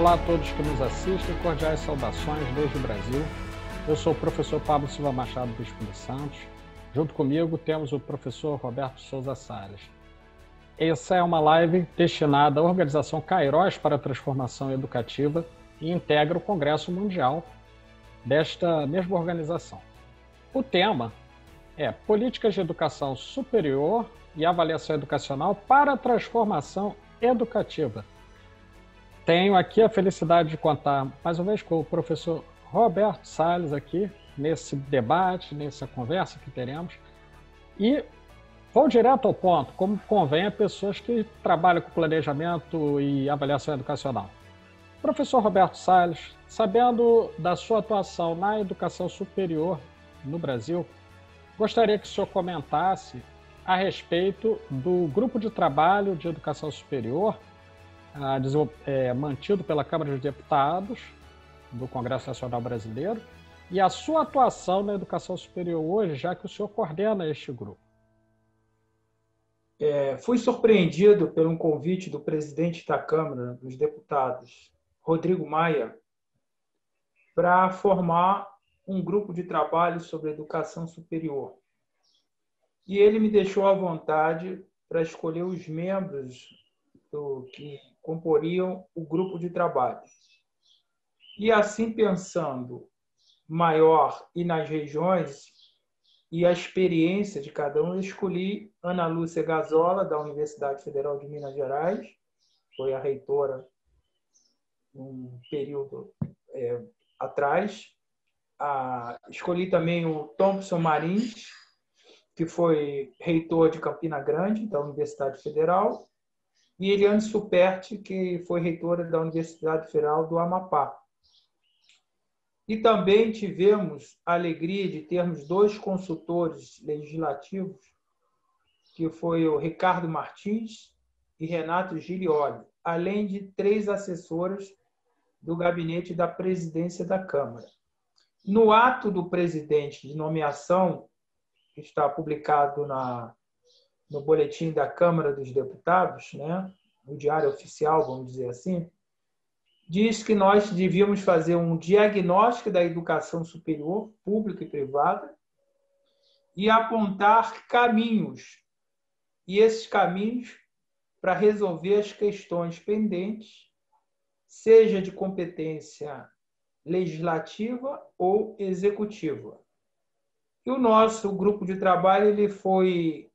Olá a todos que nos assistem, cordiais saudações desde o Brasil. Eu sou o professor Pablo Silva Machado do Espírito Santo. Junto comigo temos o professor Roberto Souza Salles. Essa é uma live destinada à organização Kairos para a Transformação Educativa e integra o Congresso Mundial desta mesma organização. O tema é Políticas de Educação Superior e Avaliação Educacional para a Transformação Educativa. Tenho aqui a felicidade de contar mais uma vez com o professor Roberto Salles aqui nesse debate, nessa conversa que teremos. E vou direto ao ponto, como convém a pessoas que trabalham com planejamento e avaliação educacional. Professor Roberto Salles, sabendo da sua atuação na educação superior no Brasil, gostaria que o senhor comentasse a respeito do grupo de trabalho de educação superior mantido pela Câmara dos Deputados do Congresso Nacional Brasileiro e a sua atuação na educação superior hoje, já que o senhor coordena este grupo. Fui surpreendido por um convite do presidente da Câmara dos Deputados, Rodrigo Maia, para formar um grupo de trabalho sobre educação superior. E ele me deixou à vontade para escolher os membros que comporiam o grupo de trabalho. E assim, pensando maior e nas regiões e a experiência de cada um, eu escolhi Ana Lúcia Gazola, da Universidade Federal de Minas Gerais, foi a reitora um período atrás. Escolhi também o Thompson Marins, que foi reitor de Campina Grande, da Universidade Federal, e Eliane Superti, que foi reitora da Universidade Federal do Amapá. E também tivemos a alegria de termos dois consultores legislativos, que foi o Ricardo Martins e Renato Gilioli, além de 3 assessoras do gabinete da presidência da Câmara. No ato do presidente de nomeação, que está publicado no boletim da Câmara dos Deputados, né, no Diário Oficial, vamos dizer assim, diz que nós devíamos fazer um diagnóstico da educação superior, pública e privada, e apontar caminhos. E esses caminhos para resolver as questões pendentes, seja de competência legislativa ou executiva. E o nosso grupo de trabalho ele foi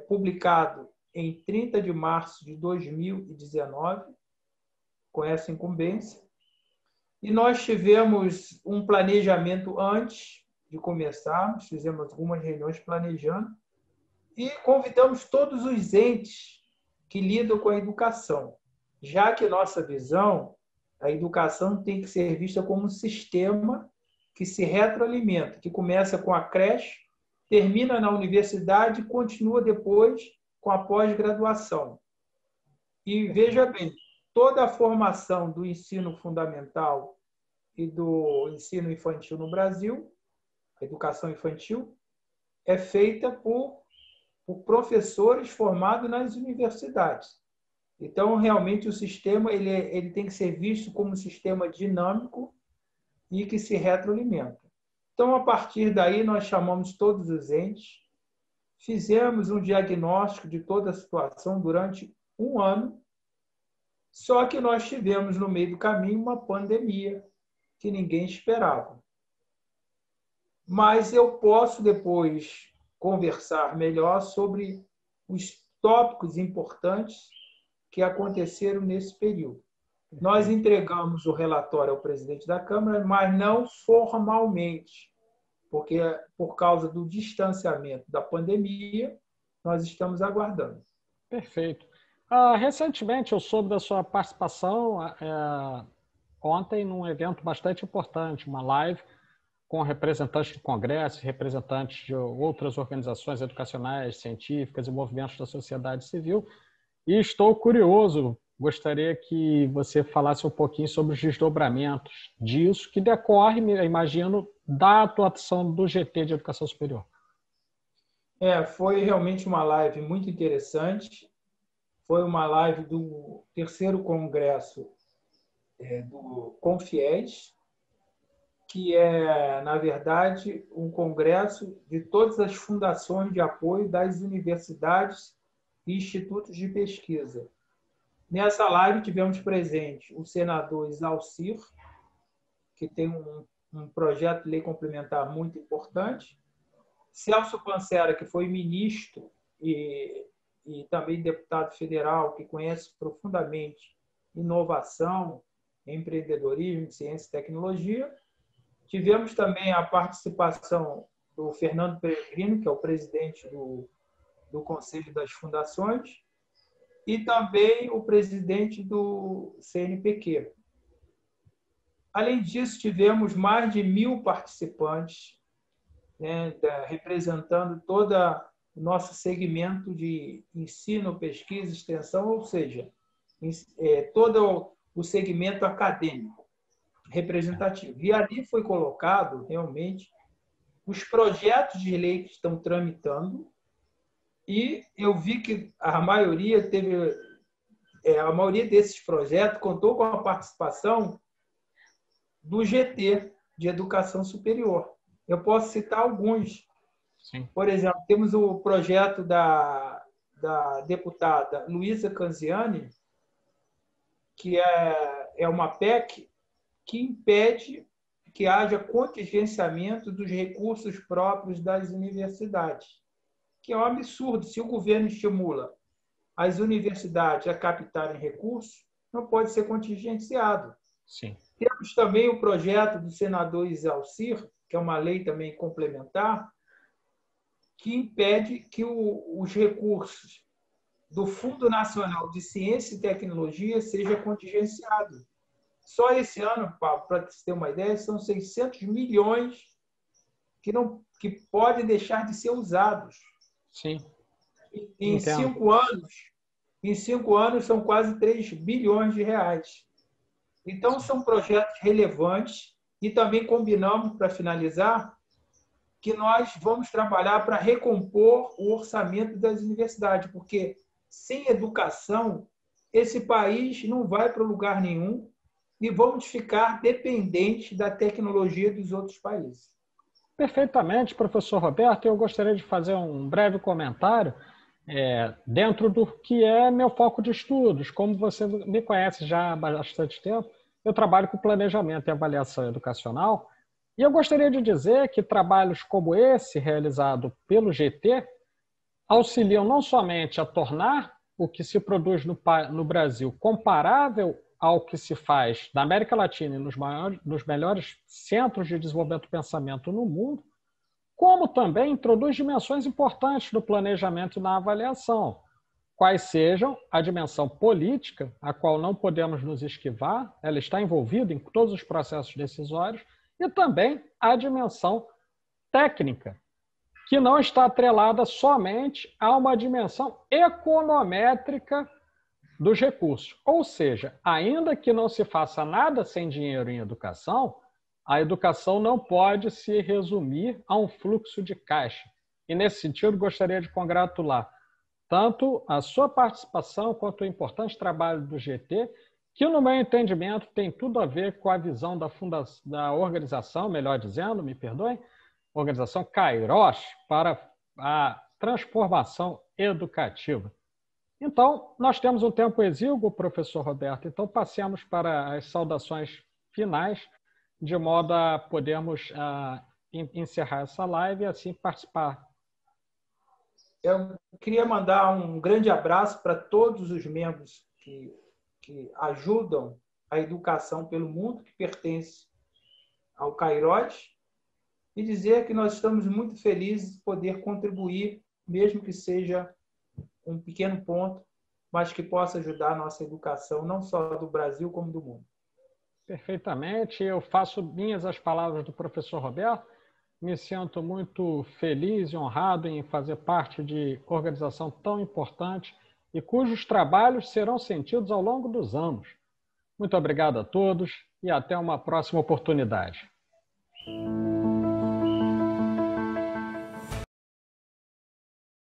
publicado em 30 de março de 2019, com essa incumbência. E nós tivemos um planejamento antes de começarmos, fizemos algumas reuniões planejando, e convidamos todos os entes que lidam com a educação, já que nossa visão, a educação tem que ser vista como um sistema que se retroalimenta, que começa com a creche, termina na universidade e continua depois com a pós-graduação. E veja bem, toda a formação do ensino fundamental e do ensino infantil no Brasil, a educação infantil, é feita por professores formados nas universidades. Então, realmente, o sistema ele tem que ser visto como um sistema dinâmico e que se retroalimenta. Então, a partir daí, nós chamamos todos os entes, fizemos um diagnóstico de toda a situação durante um ano, só que nós tivemos, no meio do caminho, uma pandemia que ninguém esperava. Mas eu posso depois conversar melhor sobre os tópicos importantes que aconteceram nesse período. Nós entregamos o relatório ao presidente da Câmara, mas não formalmente, porque por causa do distanciamento da pandemia, nós estamos aguardando. Perfeito. Recentemente eu soube da sua participação ontem num evento bastante importante, uma live com representantes do Congresso, representantes de outras organizações educacionais, científicas e movimentos da sociedade civil. E estou curioso, gostaria que você falasse um pouquinho sobre os desdobramentos disso, que decorre, imagino, da atuação do GT de Educação Superior. Foi realmente uma live muito interessante. Foi uma live do 3º Congresso do Confies, que é, na verdade, um congresso de todas as fundações de apoio das universidades e institutos de pesquisa. Nessa live tivemos presente o senador Isalcir, que tem um projeto de lei complementar muito importante, Celso Pancera, que foi ministro e também deputado federal, que conhece profundamente inovação, empreendedorismo, ciência e tecnologia. Tivemos também a participação do Fernando Peregrino, que é o presidente do Conselho das Fundações, e também o presidente do CNPq. Além disso, tivemos mais de 1.000 participantes, né, representando todo o nosso segmento de ensino, pesquisa, extensão, ou seja, todo o segmento acadêmico representativo. E ali foi colocado, realmente, os projetos de lei que estão tramitando, e eu vi que a maioria desses projetos contou com a participação do GT, de Educação Superior. Eu posso citar alguns. Sim. Por exemplo, temos o projeto da deputada Luísa Canziani, que é uma PEC que impede que haja contingenciamento dos recursos próprios das universidades, que é um absurdo. Se o governo estimula as universidades a captarem recursos, não pode ser contingenciado. Sim. Temos também o projeto do senador Isalcir, que é uma lei também complementar, que impede que os recursos do Fundo Nacional de Ciência e Tecnologia sejam contingenciados. Só esse ano, para você ter uma ideia, são 600 milhões que podem deixar de ser usados. Sim. Em 5 anos, são quase 3 bilhões de reais. Então, são projetos relevantes e também combinamos, para finalizar, que nós vamos trabalhar para recompor o orçamento das universidades, porque sem educação, esse país não vai para lugar nenhum e vamos ficar dependentes da tecnologia dos outros países. Perfeitamente, professor Roberto. Eu gostaria de fazer um breve comentário dentro do que é meu foco de estudos. Como você me conhece já há bastante tempo, eu trabalho com planejamento e avaliação educacional, e eu gostaria de dizer que trabalhos como esse, realizado pelo GT, auxiliam não somente a tornar o que se produz no Brasil comparável ao que se faz na América Latina e nos melhores centros de desenvolvimento do pensamento no mundo, como também introduz dimensões importantes no planejamento e na avaliação, quais sejam a dimensão política, a qual não podemos nos esquivar, ela está envolvida em todos os processos decisórios, e também a dimensão técnica, que não está atrelada somente a uma dimensão econométrica dos recursos. Ou seja, ainda que não se faça nada sem dinheiro em educação, a educação não pode se resumir a um fluxo de caixa. E, nesse sentido, gostaria de congratular tanto a sua participação quanto o importante trabalho do GT, que, no meu entendimento, tem tudo a ver com a visão da organização, melhor dizendo, me perdoem, organização Kairos, para a transformação educativa. Então, nós temos um tempo exíguo, professor Roberto, então passemos para as saudações finais, de modo a podermos encerrar essa live e assim participar. Eu queria mandar um grande abraço para todos os membros que ajudam a educação pelo mundo, que pertence ao Kairos, e dizer que nós estamos muito felizes de poder contribuir, mesmo que seja um pequeno ponto, mas que possa ajudar a nossa educação, não só do Brasil, como do mundo. Perfeitamente. Eu faço minhas as palavras do professor Roberto. Me sinto muito feliz e honrado em fazer parte de organização tão importante e cujos trabalhos serão sentidos ao longo dos anos. Muito obrigado a todos e até uma próxima oportunidade.